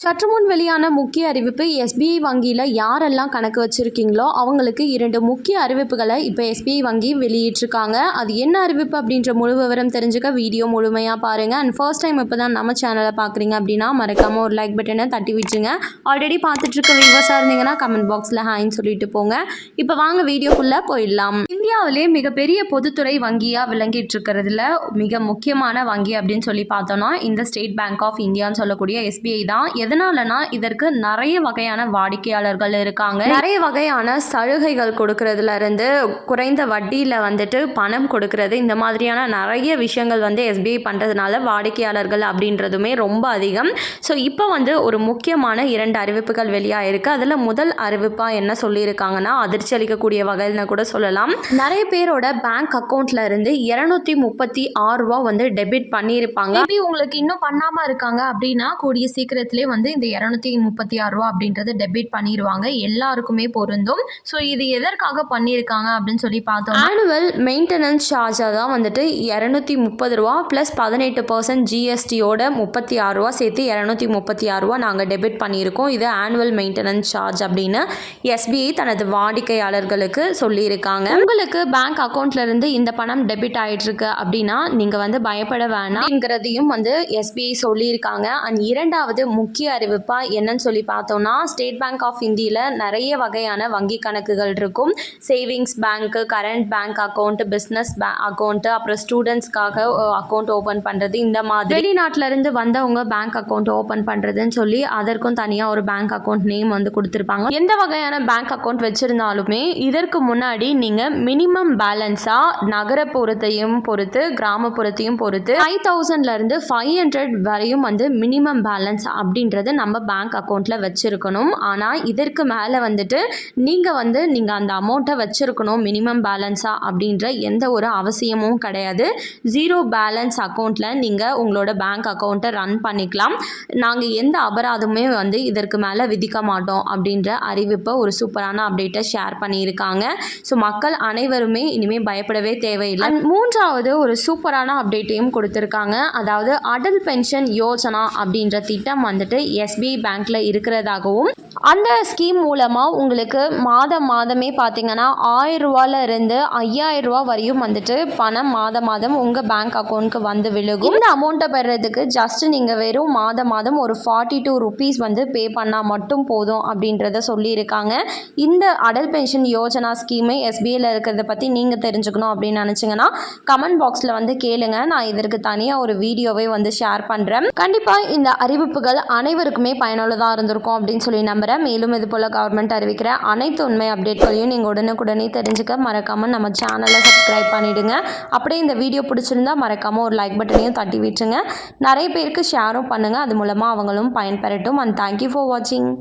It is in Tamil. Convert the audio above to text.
சற்று முன் வெளியான முக்கிய அறிவிப்பு எஸ்பிஐ வங்கியில் யாரெல்லாம் கணக்கு வச்சுருக்கீங்களோ அவங்களுக்கு 2 முக்கிய அறிவிப்புகளை இப்போ எஸ்பிஐ வங்கி வெளியிட்டிருக்காங்க. அது என்ன அறிவிப்பு அப்படின்ற முழு விவரம் தெரிஞ்சுக்க வீடியோ முழுமையாக பாருங்கள். அண்ட் ஃபர்ஸ்ட் டைம் இப்போ தான் நம்ம சேனலை பார்க்குறீங்க அப்படின்னா மறக்காமல் ஒரு லைக் பட்டனை தட்டி விட்டுருங்க. ஆல்ரெடி பார்த்துட்ருக்க வியூவர்ஸாக இருந்தீங்கன்னா கமெண்ட் பாக்ஸில் ஹாய்ன்னு சொல்லிட்டு போங்க. இப்போ வாங்க வீடியோக்குள்ளே போயிடலாம். இந்தியாவிலே மிகப்பெரிய பொதுத்துறை வங்கியாக விளங்கிட்டு இருக்கிறதுல மிக முக்கியமான வங்கி அப்படின்னு சொல்லி பார்த்தோம்னா இந்த ஸ்டேட் பேங்க் ஆஃப் இந்தியான்னு சொல்லக்கூடிய எஸ்பிஐ தான். எதனாலனா இதற்கு நிறைய வகையான வாடிக்கையாளர்கள் இருக்காங்க. நிறைய வகையான சலுகைகள் கொடுக்கறதுல இருந்து குறைந்த வட்டியில் வந்துட்டு பணம் கொடுக்கறது, இந்த மாதிரியான நிறைய விஷயங்கள் வந்து எஸ்பிஐ பண்ணுறதுனால வாடிக்கையாளர்கள் அப்படின்றதுமே ரொம்ப அதிகம். ஸோ இப்போ வந்து ஒரு முக்கியமான 2 அறிவிப்புகள் வெளியாகிருக்கு. அதில் முதல் அறிவிப்பாக என்ன சொல்லியிருக்காங்கன்னா அதிர்ச்சி அளிக்கக்கூடிய வகையில்னு கூட சொல்லலாம். நிறைய பேரோட பேங்க் அக்கௌண்ட்ல இருந்து 236 ரூபா வந்து டெபிட் பண்ணியிருப்பாங்க. மேபி உங்களுக்கு இன்னும் பண்ணாமல் இருக்காங்க அப்படின்னா கூடிய சீக்கிரத்திலே வந்து இந்த 236 ரூபா அப்படின்றது டெபிட் பண்ணிடுவாங்க. எல்லாருக்குமே பொருந்தும். ஸோ இது எதற்காக பண்ணியிருக்காங்க அப்படின்னு சொல்லி பார்த்தோம். ஆனுவல் மெயின்டெனன்ஸ் சார்ஜாக தான் வந்துட்டு 230 ரூபா ப்ளஸ் 18% ஜிஎஸ்டியோட 36 ரூபா சேர்த்து 236 ரூபா நாங்கள் டெபிட் பண்ணியிருக்கோம். இது ஆனுவல் மெயின்டெனன்ஸ் சார்ஜ் அப்படின்னு எஸ்பிஐ தனது வாடிக்கையாளர்களுக்கு சொல்லியிருக்காங்க. உங்களுக்கு பேங்க் அக்கௌண்ட்ல இருந்து இந்த பணம் டெபிட் ஆகிட்டு இருக்கு அப்படின்னா நீங்கள் வந்து பயப்பட வேணாம் அப்படிங்கிறதையும் வந்து எஸ்பிஐ சொல்லியிருக்காங்க. அண்ட் இரண்டாவது முக்கிய அறிவிப்பா என்னன்னு சொல்லி பார்த்தோம்னா ஸ்டேட் பேங்க் ஆஃப் இந்தியாவில் நிறைய வகையான வங்கி கணக்குகள் இருக்கும். Savings bank, current bank account, business account, அப்புறம் ஸ்டூடெண்ட்ஸ்க்காக அக்கௌண்ட் ஓப்பன் பண்ணுறது, இந்த மாதிரி வெளிநாட்டில இருந்து வந்தவங்க பேங்க் அக்கௌண்ட் ஓப்பன் பண்ணுறதுன்னு சொல்லி அதற்கும் தனியாக ஒரு பேங்க் அக்கௌண்ட் நேம் வந்து கொடுத்துருப்பாங்க. எந்த வகையான பேங்க் அக்கௌண்ட் வச்சிருந்தாலுமே இதற்கு முன்னாடி நீங்கள் மினிமம் பேலன்ஸாக நகரப்புறத்தையும் பொறுத்து கிராமப்புறத்தையும் பொறுத்து 5000 இருந்து 500 வரையும் வந்து மினிமம் பேலன்ஸ் அப்படின்றது நம்ம பேங்க் அக்கௌண்ட்டில் வச்சுருக்கணும். ஆனால் இதற்கு மேலே வந்துட்டு நீங்கள் அந்த அமௌண்ட்டை வச்சுருக்கணும் மினிமம் பேலன்ஸாக அப்படின்ற எந்த ஒரு அவசியமும் கிடையாது. 0 பேலன்ஸ் அக்கௌண்ட்டில் நீங்கள் உங்களோட பேங்க் அக்கௌண்ட்டை ரன் பண்ணிக்கலாம். நாங்கள் எந்த அபராதமுமே வந்து இதற்கு மேலே விதிக்க மாட்டோம் அப்படின்ற அறிவிப்பை ஒரு சூப்பரான அப்டேட்டை ஷேர் பண்ணியிருக்காங்க. ஸோ மக்கள் அனைவருமே இனிமேல் பயப்படவே தேவையில்லை. மூன்றாவது ஒரு சூப்பரான அப்டேட்டையும் கொடுத்துருக்காங்க. அதாவது அடல் பென்ஷன் யோஜனா அப்படின்ற திட்டம் வந்துட்டு எஸ்பிஐ பேங்க்ல இருக்கிறதாகவும் அந்த ஸ்கீம் மூலமாக உங்களுக்கு மாதமே பார்த்தீங்கன்னா 1000 ரூபாயில இருந்து 5000 ரூபா வரையும் வந்துட்டு பணம் மாதம் உங்கள் பேங்க் அக்கௌண்ட்க்கு வந்து விழுகும். இந்த அமௌண்ட்டை பெறதுக்கு ஜஸ்ட் நீங்கள் வெறும் மாதம் ஒரு 42 ருபீஸ் வந்து பே பண்ணால் மட்டும் போதும் அப்படின்றத சொல்லியிருக்காங்க. இந்த அடல் பென்ஷன் யோஜனா ஸ்கீமை எஸ்பிஐல இருக்கிறத பற்றி நீங்கள் தெரிஞ்சுக்கணும் அப்படின்னு நினச்சிங்கன்னா கமெண்ட் பாக்ஸில் வந்து கேளுங்க. நான் இதற்கு தனியாக ஒரு வீடியோவை வந்து ஷேர் பண்ணுறேன். கண்டிப்பாக இந்த அறிவிப்புகள் அனைவருக்குமே பயனுள்ளதாக இருந்திருக்கும் அப்படின்னு சொல்லி நம்புகிறேன். மேலும் இது போல் கவர்மெண்ட் அறிவிக்கிற அனைத்து உண்மை அப்டேட்களையும் நீங்கள் உடனுக்குடனே தெரிஞ்சுக்க மறக்காமல் நம்ம சேனலை சப்ஸ்கிரைப் பண்ணிவிடுங்க. அப்படியே இந்த வீடியோ பிடிச்சிருந்தா மறக்காமல் ஒரு லைக் பட்டனையும் தட்டி விட்டுருங்க. நிறைய பேருக்கு ஷேரும் பண்ணுங்கள். அது மூலமாக அவங்களும் பயன்பெறட்டும். அண்ட் தேங்க்யூ ஃபார் வாட்சிங்.